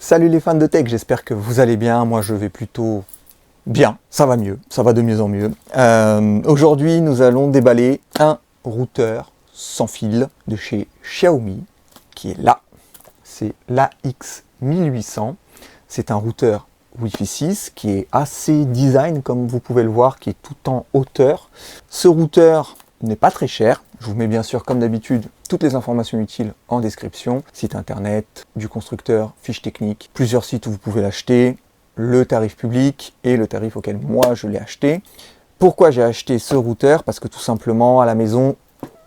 Salut les fans de tech, j'espère que vous allez bien. Moi je vais plutôt bien, ça va mieux, ça va de mieux en mieux. Aujourd'hui nous allons déballer un routeur sans fil de chez Xiaomi qui est là. C'est l'AX1800. C'est un routeur Wi-Fi 6 qui est assez design comme vous pouvez le voir, qui est tout en hauteur. Ce routeur n'est pas très cher. Je vous mets bien sûr comme d'habitude toutes les informations utiles en description. Site internet, du constructeur, fiche technique, plusieurs sites où vous pouvez l'acheter, le tarif public et le tarif auquel moi je l'ai acheté. Pourquoi j'ai acheté ce routeur? Parce que tout simplement à la maison,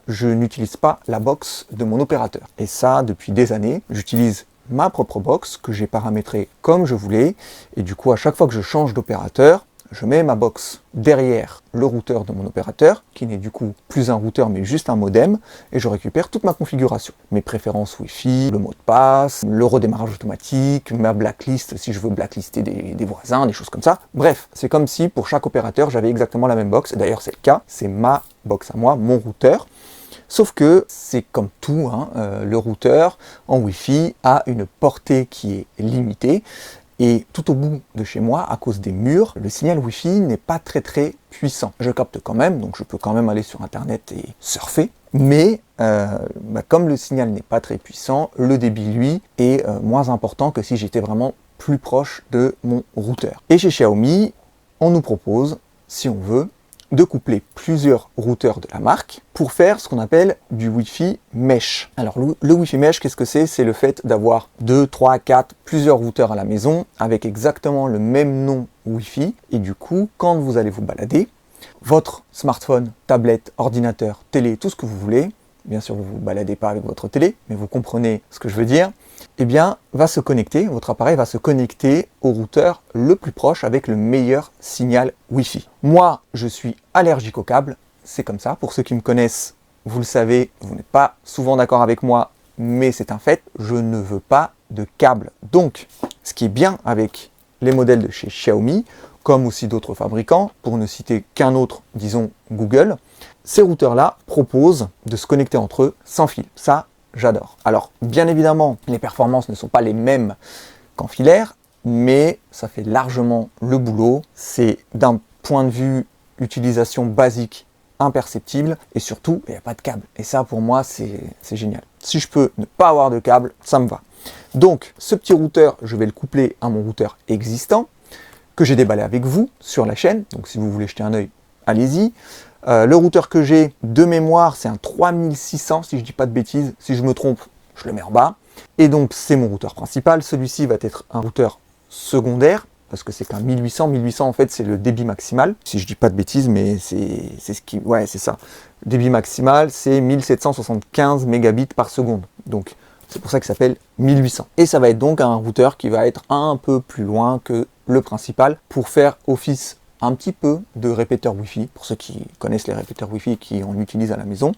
je n'utilise pas la box de mon opérateur. Et ça depuis des années, j'utilise ma propre box que j'ai paramétrée comme je voulais. Et du coup à chaque fois que je change d'opérateur, je mets ma box derrière le routeur de mon opérateur, qui n'est du coup plus un routeur mais juste un modem, et je récupère toute ma configuration. Mes préférences Wi-Fi, le mot de passe, le redémarrage automatique, ma blacklist si je veux blacklister des voisins, des choses comme ça. Bref, c'est comme si pour chaque opérateur j'avais exactement la même box, et d'ailleurs c'est le cas, c'est ma box à moi, mon routeur. Sauf que c'est comme tout, le routeur en Wi-Fi a une portée qui est limitée. Et tout au bout de chez moi, à cause des murs, le signal Wi-Fi n'est pas très puissant. Je capte quand même, donc je peux quand même aller sur internet et surfer. Mais comme le signal n'est pas très puissant, le débit lui est moins important que si j'étais vraiment plus proche de mon routeur. Et chez Xiaomi, on nous propose, si on veut, de coupler plusieurs routeurs de la marque pour faire ce qu'on appelle du Wi-Fi Mesh. Alors le Wi-Fi Mesh, qu'est-ce que c'est? C'est le fait d'avoir 2, 3, 4, plusieurs routeurs à la maison avec exactement le même nom Wi-Fi. Et du coup, quand vous allez vous balader, votre smartphone, tablette, ordinateur, télé, tout ce que vous voulez, bien sûr vous ne vous baladez pas avec votre télé, mais vous comprenez ce que je veux dire, eh bien, va se connecter, votre appareil va se connecter au routeur le plus proche avec le meilleur signal Wi-Fi. Moi, je suis allergique aux câbles, c'est comme ça. Pour ceux qui me connaissent, vous le savez, vous n'êtes pas souvent d'accord avec moi, mais c'est un fait, je ne veux pas de câbles. Donc, ce qui est bien avec les modèles de chez Xiaomi, comme aussi d'autres fabricants, pour ne citer qu'un autre, disons Google, ces routeurs-là proposent de se connecter entre eux sans fil. Ça, j'adore. Alors, bien évidemment, les performances ne sont pas les mêmes qu'en filaire, mais ça fait largement le boulot. C'est d'un point de vue utilisation basique imperceptible, et surtout, il n'y a pas de câble. Et ça, pour moi, c'est génial. Si je peux ne pas avoir de câble, ça me va. Donc, ce petit routeur, je vais le coupler à mon routeur existant, que j'ai déballé avec vous sur la chaîne. Donc, si vous voulez jeter un œil, allez-y. Le routeur que j'ai de mémoire, c'est un 3600, si je dis pas de bêtises. Si je me trompe, je le mets en bas. Et donc, c'est mon routeur principal. Celui-ci va être un routeur secondaire, parce que c'est qu'un 1800. 1800, en fait, c'est le débit maximal. Si je dis pas de bêtises, mais c'est ce qui... Ouais, c'est ça. Le débit maximal, c'est 1775 mégabits par seconde. Donc, c'est pour ça qu'il s'appelle 1800. Et ça va être donc un routeur qui va être un peu plus loin que le principal pour faire office un petit peu de répéteur Wi-Fi, pour ceux qui connaissent les répéteurs Wi-Fi qui en utilisent à la maison,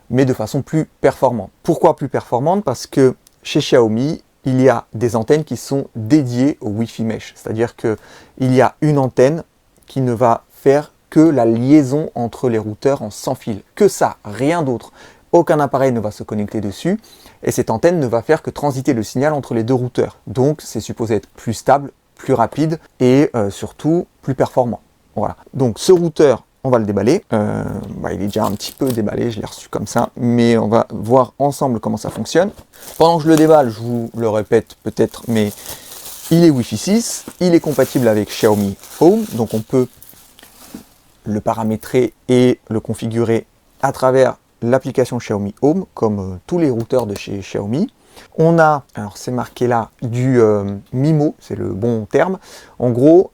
mais de façon plus performante. Pourquoi plus performante? Parce que chez Xiaomi, il y a des antennes qui sont dédiées au Wi-Fi Mesh, c'est-à-dire qu'il y a une antenne qui ne va faire que la liaison entre les routeurs en sans fil, que ça, rien d'autre. Aucun appareil ne va se connecter dessus, et cette antenne ne va faire que transiter le signal entre les deux routeurs. Donc c'est supposé être plus stable, plus rapide, et surtout plus performant. Voilà, donc ce routeur, on va le déballer. Il est déjà un petit peu déballé, je l'ai reçu comme ça, mais on va voir ensemble comment ça fonctionne. Pendant que je le déballe, je vous le répète peut-être, mais il est Wi-Fi 6, il est compatible avec Xiaomi Home, donc on peut le paramétrer et le configurer à travers l'application Xiaomi Home, comme tous les routeurs de chez Xiaomi. On a, alors c'est marqué là, du MIMO, c'est le bon terme. En gros,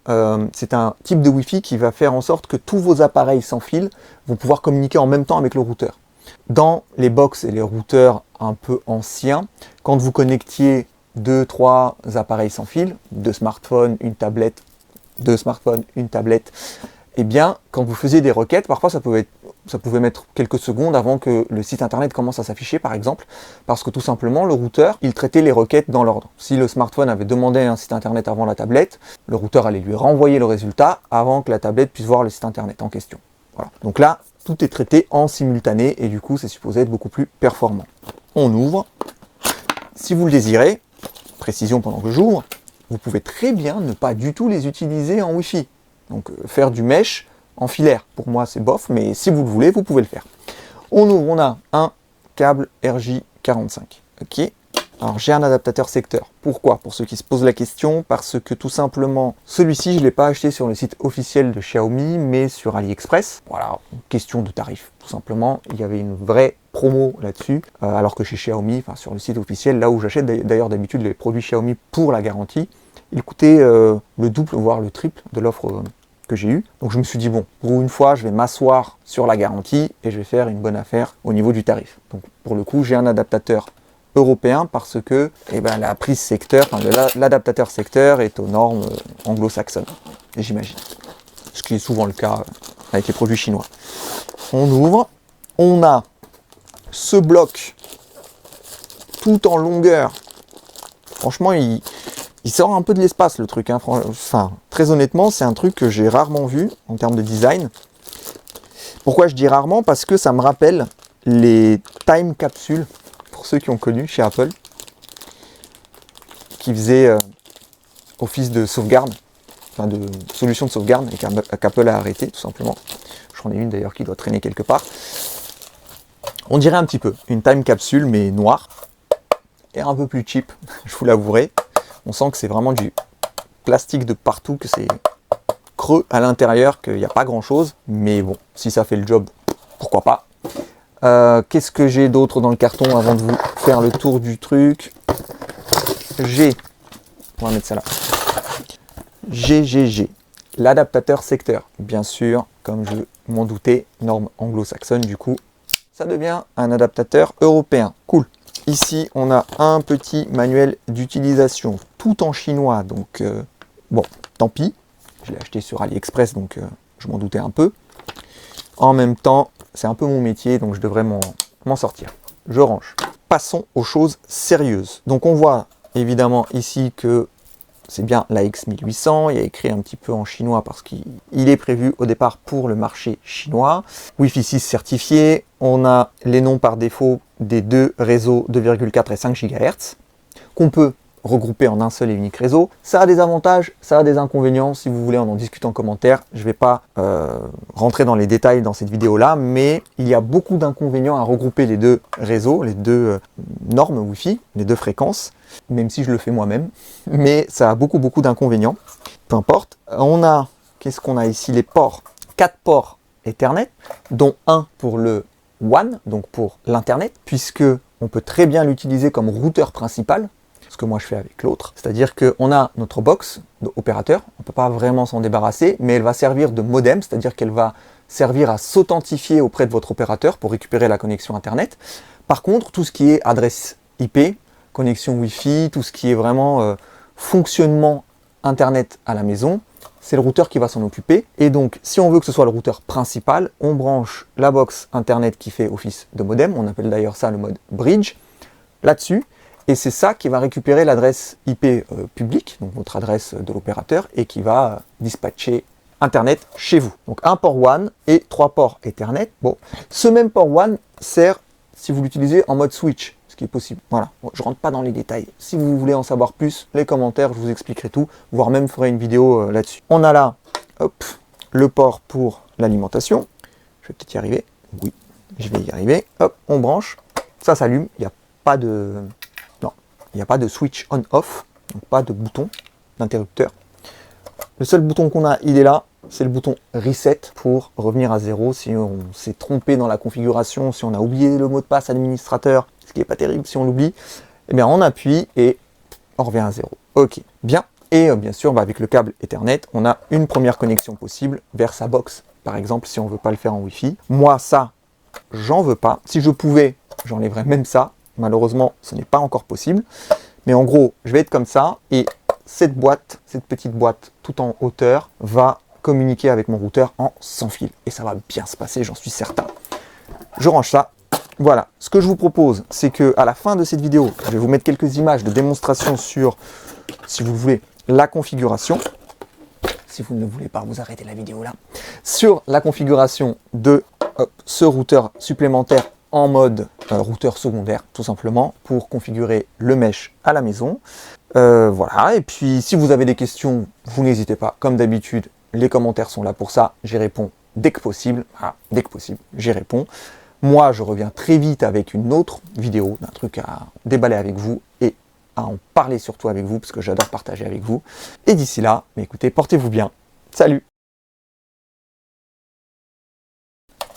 c'est un type de Wi-Fi qui va faire en sorte que tous vos appareils sans fil vont pouvoir communiquer en même temps avec le routeur. Dans les box et les routeurs un peu anciens, quand vous connectiez 2-3 appareils sans fil, 2 smartphones, une tablette, eh bien, quand vous faisiez des requêtes, parfois ça pouvait mettre quelques secondes avant que le site internet commence à s'afficher, par exemple, parce que tout simplement, le routeur, il traitait les requêtes dans l'ordre. Si le smartphone avait demandé un site internet avant la tablette, le routeur allait lui renvoyer le résultat avant que la tablette puisse voir le site internet en question. Voilà. Donc là, tout est traité en simultané et du coup, c'est supposé être beaucoup plus performant. On ouvre. Si vous le désirez, précision pendant que j'ouvre, vous pouvez très bien ne pas du tout les utiliser en Wi-Fi. Donc faire du mesh en filaire, pour moi c'est bof, mais si vous le voulez, vous pouvez le faire. On ouvre, on a un câble RJ45. Ok. Alors j'ai un adaptateur secteur. Pourquoi? Pour ceux qui se posent la question, parce que tout simplement, celui-ci je ne l'ai pas acheté sur le site officiel de Xiaomi, mais sur AliExpress. Voilà, question de tarif. Tout simplement, il y avait une vraie promo là-dessus, alors que chez Xiaomi, enfin sur le site officiel, là où j'achète d'ailleurs d'habitude les produits Xiaomi pour la garantie, il coûtait le double, voire le triple de l'offre que j'ai eu. Donc je me suis dit, bon, pour une fois, je vais m'asseoir sur la garantie et je vais faire une bonne affaire au niveau du tarif. Donc pour le coup, j'ai un adaptateur européen parce que la prise secteur, enfin, l'adaptateur secteur est aux normes anglo-saxonnes, j'imagine. Ce qui est souvent le cas avec les produits chinois. On ouvre, on a ce bloc tout en longueur. Franchement, il sort un peu de l'espace le truc. Enfin, très honnêtement, c'est un truc que j'ai rarement vu en termes de design. Pourquoi je dis rarement? Parce que ça me rappelle les time capsules, pour ceux qui ont connu chez Apple, qui faisaient office de sauvegarde, enfin de solution de sauvegarde, et qu'Apple a arrêté tout simplement. J'en ai une d'ailleurs qui doit traîner quelque part. On dirait un petit peu une time capsule, mais noire, et un peu plus cheap, je vous l'avouerai. On sent que c'est vraiment du plastique de partout, que c'est creux à l'intérieur, qu'il n'y a pas grand chose. Mais bon, si ça fait le job, pourquoi pas. Qu'est-ce que j'ai d'autre dans le carton avant de vous faire le tour du truc? On va mettre ça là. GGG, l'adaptateur secteur. Bien sûr, comme je m'en doutais, norme anglo-saxonne, du coup, ça devient un adaptateur européen. Cool. Ici, on a un petit manuel d'utilisation, tout en chinois, donc bon, tant pis. Je l'ai acheté sur AliExpress, donc je m'en doutais un peu. En même temps, c'est un peu mon métier, donc je devrais m'en sortir. Je range. Passons aux choses sérieuses. Donc on voit évidemment ici que c'est bien la X1800, il y a écrit un petit peu en chinois parce qu'il est prévu au départ pour le marché chinois. Wi-Fi 6 certifié, on a les noms par défaut des deux réseaux 2,4 et 5 GHz qu'on peut regrouper en un seul et unique réseau. Ça a des avantages, ça a des inconvénients. Si vous voulez, on en discute en commentaire. Je ne vais pas rentrer dans les détails dans cette vidéo-là, mais il y a beaucoup d'inconvénients à regrouper les deux réseaux, les deux normes Wi-Fi, les deux fréquences, même si je le fais moi-même. Mais ça a beaucoup d'inconvénients. Peu importe. On a, qu'est-ce qu'on a ici? Les ports. 4 ports Ethernet, dont un pour le WAN, donc pour l'Internet, puisque on peut très bien l'utiliser comme routeur principal, ce que moi je fais avec l'autre. C'est-à-dire qu'on a notre box d'opérateur, on ne peut pas vraiment s'en débarrasser, mais elle va servir de modem, c'est-à-dire qu'elle va servir à s'authentifier auprès de votre opérateur pour récupérer la connexion Internet. Par contre, tout ce qui est adresse IP, connexion Wi-Fi, tout ce qui est vraiment fonctionnement Internet à la maison, c'est le routeur qui va s'en occuper. Et donc, si on veut que ce soit le routeur principal, on branche la box Internet qui fait office de modem, on appelle d'ailleurs ça le mode bridge, là-dessus. Et c'est ça qui va récupérer l'adresse IP publique, donc votre adresse de l'opérateur, et qui va dispatcher Internet chez vous. Donc un port WAN et 3 ports Ethernet. Bon, ce même port WAN sert si vous l'utilisez en mode switch, ce qui est possible. Voilà, bon, je ne rentre pas dans les détails. Si vous voulez en savoir plus, les commentaires, je vous expliquerai tout, voire même ferai une vidéo là-dessus. On a là, hop, le port pour l'alimentation. Je vais peut-être y arriver. Oui, je vais y arriver. Hop, on branche. Ça s'allume. Il n'y a pas de... Il n'y a pas de switch on-off, donc pas de bouton d'interrupteur. Le seul bouton qu'on a, il est là, c'est le bouton Reset pour revenir à zéro si on s'est trompé dans la configuration, si on a oublié le mot de passe administrateur, ce qui n'est pas terrible si on l'oublie. Eh bien, on appuie et on revient à zéro. Ok, bien. Et bien sûr, avec le câble Ethernet, on a une première connexion possible vers sa box. Par exemple, si on ne veut pas le faire en Wi-Fi. Moi, ça, j'en veux pas. Si je pouvais, j'enlèverais même ça. Malheureusement, ce n'est pas encore possible. Mais en gros, je vais être comme ça. Et cette boîte, cette petite boîte tout en hauteur, va communiquer avec mon routeur en sans fil. Et ça va bien se passer, j'en suis certain. Je range ça. Voilà. Ce que je vous propose, c'est qu'à la fin de cette vidéo, je vais vous mettre quelques images de démonstration sur, si vous le voulez, la configuration. Si vous ne le voulez pas, vous arrêtez la vidéo là. Sur la configuration de ce routeur supplémentaire en mode routeur secondaire, tout simplement, pour configurer le mesh à la maison. Voilà, et puis si vous avez des questions, vous n'hésitez pas, comme d'habitude, les commentaires sont là pour ça, j'y réponds dès que possible. Voilà, dès que possible, j'y réponds. Moi, je reviens très vite avec une autre vidéo, d'un truc à déballer avec vous et à en parler surtout avec vous, parce que j'adore partager avec vous. Et d'ici là, écoutez, portez-vous bien. Salut!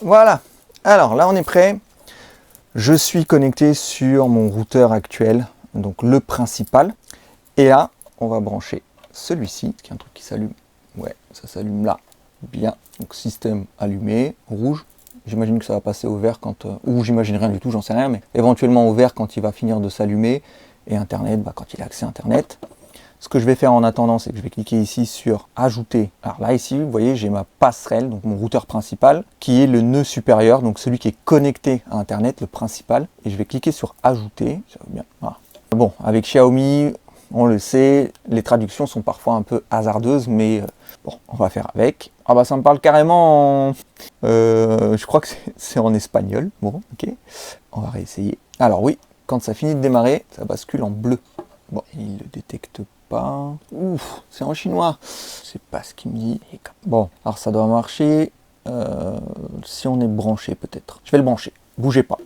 Voilà, alors là on est prêt. Je suis connecté sur mon routeur actuel, donc le principal. Et là, on va brancher celui-ci, qui est un truc qui s'allume. Ouais, ça s'allume là, bien. Donc système allumé, rouge. J'imagine que ça va passer au vert quand... ou j'imagine rien du tout, j'en sais rien, mais éventuellement au vert quand il va finir de s'allumer. Et Internet, quand il a accès à Internet. Ce que je vais faire en attendant, c'est que je vais cliquer ici sur ajouter. Alors là, ici, vous voyez, j'ai ma passerelle, donc mon routeur principal, qui est le nœud supérieur, donc celui qui est connecté à Internet, le principal. Et je vais cliquer sur ajouter. Ça va bien. Voilà. Bon, avec Xiaomi, on le sait, les traductions sont parfois un peu hasardeuses, mais bon, on va faire avec. Ah bah ça me parle carrément en... je crois que c'est en espagnol. Bon, ok. On va réessayer. Alors oui, quand ça finit de démarrer, ça bascule en bleu. Bon, il ne le détecte pas. Ouf, c'est en chinois. Je sais pas ce qu'il me dit. Bon, alors ça doit marcher si on est branché peut-être. Je vais le brancher. Bougez pas.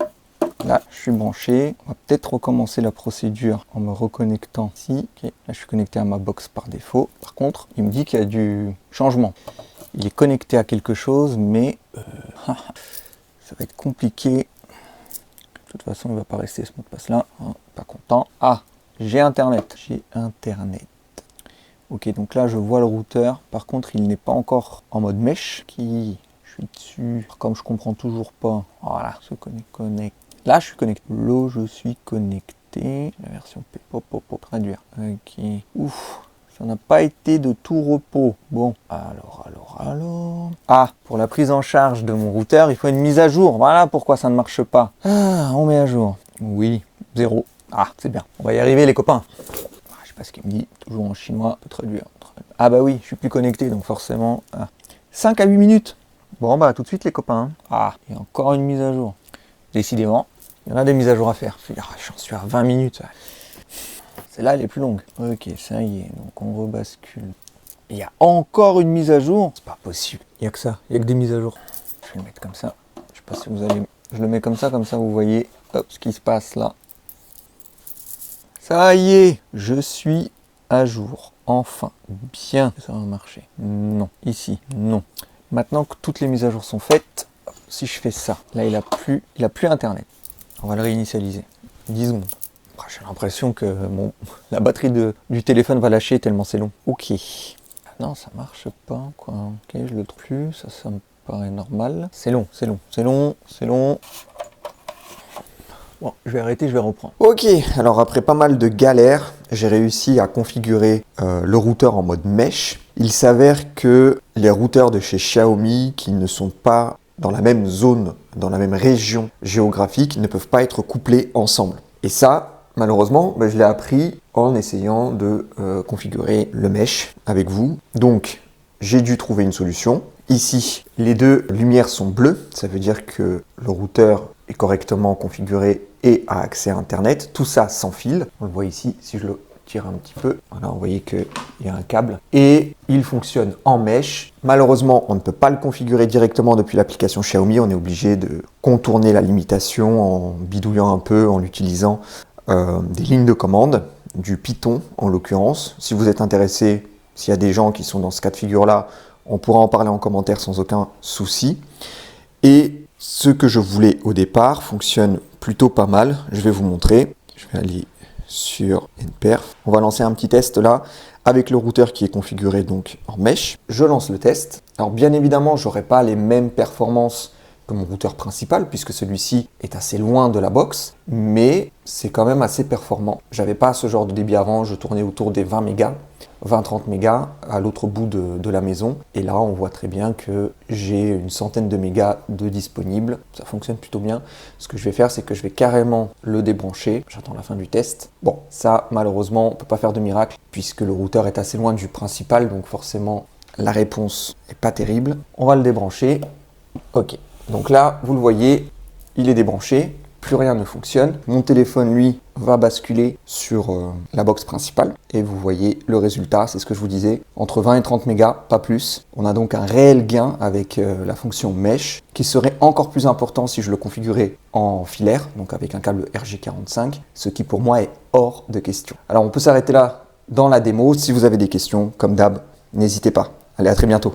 Là, je suis branché. On va peut-être recommencer la procédure en me reconnectant ici. Okay. Là, je suis connecté à ma box par défaut. Par contre, il me dit qu'il y a du changement. Il est connecté à quelque chose, mais ça va être compliqué. De toute façon, il ne va pas rester ce mot de passe là. Hein, pas content. Ah, j'ai Internet. J'ai Internet. Ok, donc là, je vois le routeur. Par contre, il n'est pas encore en mode mesh. Je suis dessus. Comme je comprends toujours pas. Voilà, se connecte. Là, je suis connecté. Là, je suis connecté. La version P. Traduire. Ok. Ouf. Ça n'a pas été de tout repos. Bon, alors. Ah, pour la prise en charge de mon routeur, il faut une mise à jour. Voilà pourquoi ça ne marche pas. Ah, on met à jour. Oui, 0. Ah, c'est bien. On va y arriver, les copains. Ah, je sais pas ce qu'il me dit. Toujours en chinois. Peut traduire. Ah bah oui, je suis plus connecté, donc forcément. 5 à 8 minutes. Bon, bah tout de suite, les copains. Ah, il y a encore une mise à jour. Décidément, il y en a des mises à jour à faire. J'en suis à 20 minutes. Celle-là, elle est plus longue. Ok, ça y est. Donc, on rebascule. Il y a encore une mise à jour. C'est pas possible. Il n'y a que ça. Il n'y a que des mises à jour. Je vais le mettre comme ça. Je sais pas si vous allez... Je le mets comme ça vous voyez hop, ce qui se passe là. Ça y est, je suis à jour. Enfin, bien. Ça va marcher. Non. Ici, non. Maintenant que toutes les mises à jour sont faites, si je fais ça, là, il a plus Internet. On va le réinitialiser. 10 secondes. J'ai l'impression que la batterie du téléphone va lâcher tellement c'est long. Ok. Non, ça marche pas, quoi. Ok, je le trouve plus. Ça me paraît normal. C'est long. Bon, je vais arrêter, je vais reprendre. Ok, alors après pas mal de galères, j'ai réussi à configurer le routeur en mode mesh. Il s'avère que les routeurs de chez Xiaomi qui ne sont pas dans la même zone, dans la même région géographique, ne peuvent pas être couplés ensemble. Et ça, malheureusement, je l'ai appris en essayant de configurer le mesh avec vous. Donc, j'ai dû trouver une solution. Ici, les deux lumières sont bleues. Ça veut dire que le routeur est correctement configuré et a accès à Internet. Tout ça sans fil. On le voit ici, si je le tire un petit peu. Voilà, vous voyez qu'il y a un câble. Et il fonctionne en mesh. Malheureusement, on ne peut pas le configurer directement depuis l'application Xiaomi. On est obligé de contourner la limitation en bidouillant un peu, en utilisant des lignes de commande, du Python en l'occurrence. Si vous êtes intéressé, s'il y a des gens qui sont dans ce cas de figure-là, on pourra en parler en commentaire sans aucun souci. Et ce que je voulais au départ fonctionne plutôt pas mal. Je vais vous montrer. Je vais aller sur NPerf. On va lancer un petit test là avec le routeur qui est configuré donc en mesh. Je lance le test. Alors bien évidemment, je n'aurai pas les mêmes performances que mon routeur principal puisque celui-ci est assez loin de la box, mais c'est quand même assez performant. J'avais pas ce genre de débit avant, je tournais autour des 20 mégas, 20-30 mégas à l'autre bout de la maison. Et là, on voit très bien que j'ai une centaine de mégas de disponibles. Ça fonctionne plutôt bien. Ce que je vais faire, c'est que je vais carrément le débrancher. J'attends la fin du test. Bon, ça, malheureusement, on peut pas faire de miracle puisque le routeur est assez loin du principal, donc forcément, la réponse est pas terrible. On va le débrancher. Ok. Donc là, vous le voyez, il est débranché, plus rien ne fonctionne. Mon téléphone, lui, va basculer sur la box principale. Et vous voyez le résultat, c'est ce que je vous disais, entre 20 et 30 mégas, pas plus. On a donc un réel gain avec la fonction Mesh, qui serait encore plus important si je le configurais en filaire, donc avec un câble RJ45, ce qui pour moi est hors de question. Alors on peut s'arrêter là dans la démo. Si vous avez des questions, comme d'hab, n'hésitez pas. Allez, à très bientôt.